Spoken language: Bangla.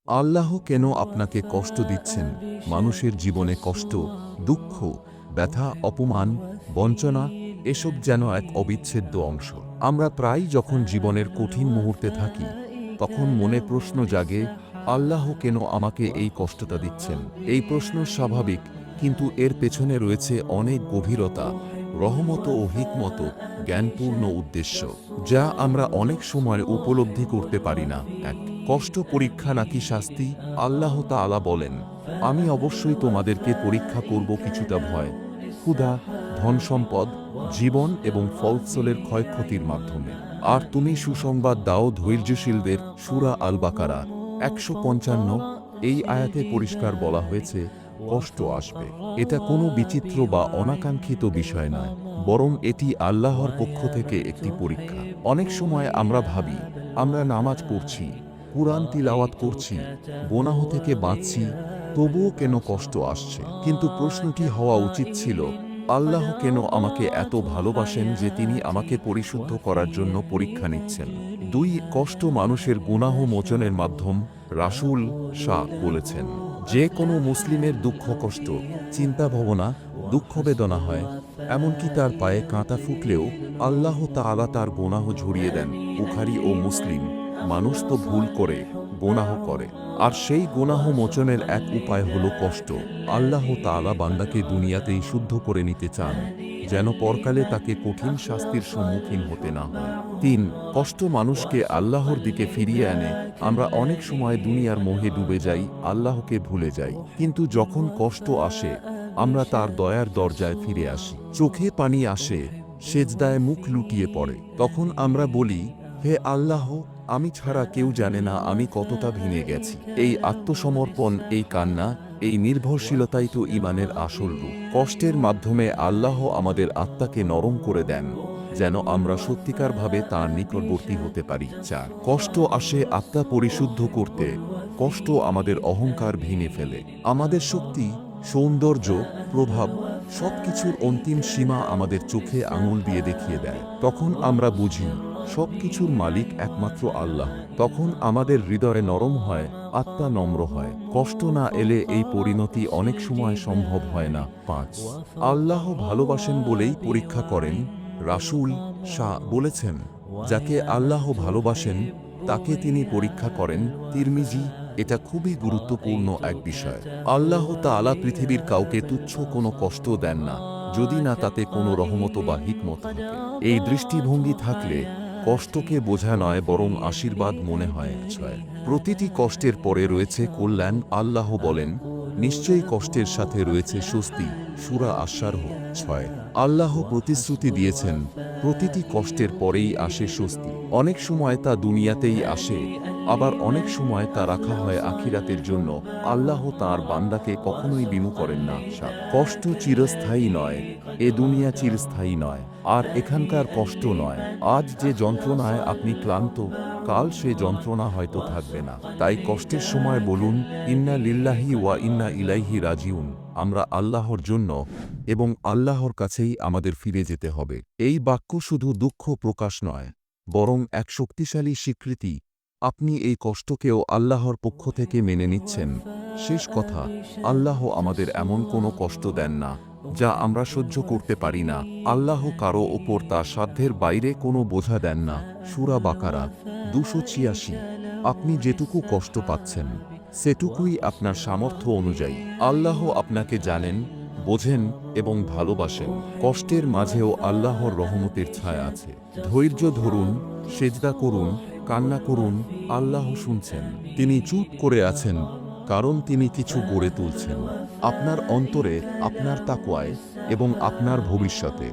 আল্লাহ কেন আপনাকে কষ্ট দিচ্ছেন? মানুষের জীবনে কষ্ট, দুঃখ, ব্যথা, অপমান, বঞ্চনা এসব যেন এক অবিচ্ছেদ্য অংশ। আমরা প্রায়ই যখন জীবনের কঠিন মুহূর্তে থাকি, তখন মনে প্রশ্ন জাগে, আল্লাহ কেন আমাকে এই কষ্টটা দিচ্ছেন? এই প্রশ্ন স্বাভাবিক, কিন্তু এর পেছনে রয়েছে অনেক গভীরতা, রহমত ও হিকমত, জ্ঞানপূর্ণ উদ্দেশ্য, যা আমরা অনেক সময় উপলব্ধি করতে পারি না। এক কষ্ট পরীক্ষা নাকি শাস্তি? আল্লাহ তাআলা বলেন, আমি অবশ্যই তোমাদেরকে পরীক্ষা করব কিছুটা ভয়, ক্ষুধা, ধনসম্পদ, জীবন এবং ফসলের ক্ষয়ক্ষতির মাধ্যমে। আর তুমি সুসংবাদ দাও ধৈর্যশীলদের। সূরা আল বাকারা ১৫৫। এই আয়াতে পরিষ্কার বলা হয়েছে, কষ্ট আসবে। এটা কোনো বিচিত্র বা অনাকাঙ্ক্ষিত বিষয় নয়, বরং এটি আল্লাহর পক্ষ থেকে একটি পরীক্ষা। অনেক সময় আমরা ভাবি, আমরা নামাজ পড়ছি, কুরআন তিলাওয়াত করছি, গুনাহ থেকে বাঁচছি, তবুও কেন কষ্ট আসছে? কিন্তু প্রশ্নটি হওয়া উচিত ছিল, আল্লাহ কেন আমাকে এত ভালোবাসেন যে তিনি আমাকে পরিশুদ্ধ করার জন্য পরীক্ষা নিচ্ছেন? দুই কষ্ট মানুষের গুনাহ মোচনের মাধ্যম। রাসূল শাহ বলেছেন, যে কোনো মুসলিমের দুঃখ কষ্ট, চিন্তা ভাবনা, দুঃখ বেদনা হয়, এমনকি তার পায়ে কাঁটা ফুটলেও আল্লাহ তাআলা তার গুনাহ ঝরিয়ে দেন। বুখারী ও মুসলিম। মানুষ তো ভুল করে, গুনাহ করে, আর সেই গুনাহ মোচনের এক উপায় হলো কষ্ট। আল্লাহ তাআলা বান্দাকে দুনিয়াতেই শুদ্ধ করে নিতে চান, যেন পরকালে তাকে কঠিন শাস্তির সম্মুখীন হতে না হয়। তিন কষ্ট মানুষকে আল্লাহর দিকে ফিরিয়ে আনে। আমরা অনেক সময় দুনিয়ার মোহে ডুবে যাই, আল্লাহকে ভুলে যাই। কিন্তু যখন কষ্ট আসে, আমরা তার দয়ার দরজায় ফিরে আসি। চোখে পানি আসে, সেজদায় মুখ লুটিয়ে পড়ে। তখন আমরা বলি, হে আল্লাহ, আমি ছাড়া কেউ জানে না আমি কতটা ভেঙে গেছি। এই আত্মসমর্পণ, এই কান্না, এই নির্ভরশীলতাই তো ঈমানের আসল রূপ। কষ্টের মাধ্যমে আল্লাহ আমাদের আত্মাকে নরম করে দেন, যেন আমরা সত্যিকারভাবে তাঁর নিকটবর্তী হতে পারি। চার কষ্ট আসে আত্মা পরিশুদ্ধ করতে। কষ্ট আমাদের অহংকার ভেঙে ফেলে। আমাদের শক্তি, সৌন্দর্য, প্রভাব সবকিছুর অন্তিম সীমা আমাদের চোখে আঙুল দিয়ে দেখিয়ে দেয়। তখন আমরা বুঝি সবকিছুর মালিক একমাত্র আল্লাহ। তখন আমাদের হৃদয়ে নরম হয়, আত্মা নম্র হয়। কষ্ট না এলে এই পরিণতি অনেক সময় সম্ভব হয় না। পাঁচ আল্লাহ ভালোবাসেন বলেই পরীক্ষা করেন। রাসূল শাহ বলেছেন, যাকে আল্লাহ ভালোবাসেন তাকে তিনি পরীক্ষা করেন। তিরমিজি। এটা খুবই গুরুত্বপূর্ণ এক বিষয়। আল্লাহ তাআলা পৃথিবীর কাউকে তুচ্ছ কোনো কষ্ট দেন না, যদি না তাতে কোনো রহমত বা হিকমত থাকে। এই দৃষ্টিভঙ্গি থাকলে কষ্টকে বোঝা নয়, বরং আশীর্বাদ মনে হয়। ছয় প্রতিটি কষ্টের পরে রয়েছে কল্যাণ। আল্লাহ বলেন, নিশ্চয়ই কষ্টের সাথে রয়েছে স্বস্তি। সূরা আশ-শারহ ৬। আল্লাহ প্রতিশ্রুতি দিয়েছেন, প্রতিটি কষ্টের পরেই আসে স্বস্তি। অনেক সময় তা দুনিয়াতেই আসে, আবার অনেক সময় তা রাখা হয় আখিরাতের জন্য। আল্লাহ তাঁর বান্দাকে কখনোই বিমুখ করেন না। কষ্ট চিরস্থায়ী নয়, এ দুনিয়া চিরস্থায়ী নয়, আর এখানকার কষ্ট নয়। আজ যে যন্ত্রণায় আপনি ক্লান্ত, কাল সে যন্ত্রণা হয়তো থাকবে না। তাই কষ্টের সময় বলুন, ইন্না লিল্লাহি ওয়া ইন্না ইলাইহি রাজিউন। আমরা আল্লাহর জন্য এবং আল্লাহর কাছেই আমাদের ফিরে যেতে হবে। এই বাক্য শুধু দুঃখ প্রকাশ নয়, বরং এক শক্তিশালী স্বীকৃতি, আপনি এই কষ্টকেও আল্লাহর পক্ষ থেকে মেনে নিচ্ছেন। শেষ কথা, আল্লাহ আমাদের এমন কোনো কষ্ট দেন না যা আমরা সহ্য করতে পারি না। আল্লাহ কারো ওপর তার সাধ্যের বাইরে কোনো বোঝা দেন না। সূরা বাকারা ২৮৬। আপনি যেটুকু কষ্ট পাচ্ছেন, সেটুকুই আপনার সামর্থ্য অনুযায়ী। আল্লাহ আপনাকে জানেন, বোঝেন এবং ভালোবাসেন। কষ্টের মাঝেও আল্লাহর রহমতের ছায়া আছে। ধৈর্য ধরুন, সেজদা করুন, কান্না করুন, আল্লাহ শুনছেন। তিনি চুপ করে আছেন, কারণ তিনি কিছু গড়ে তুলছেন আপনার অন্তরে, আপনার তাকওয়ায় এবং আপনার ভবিষ্যতে।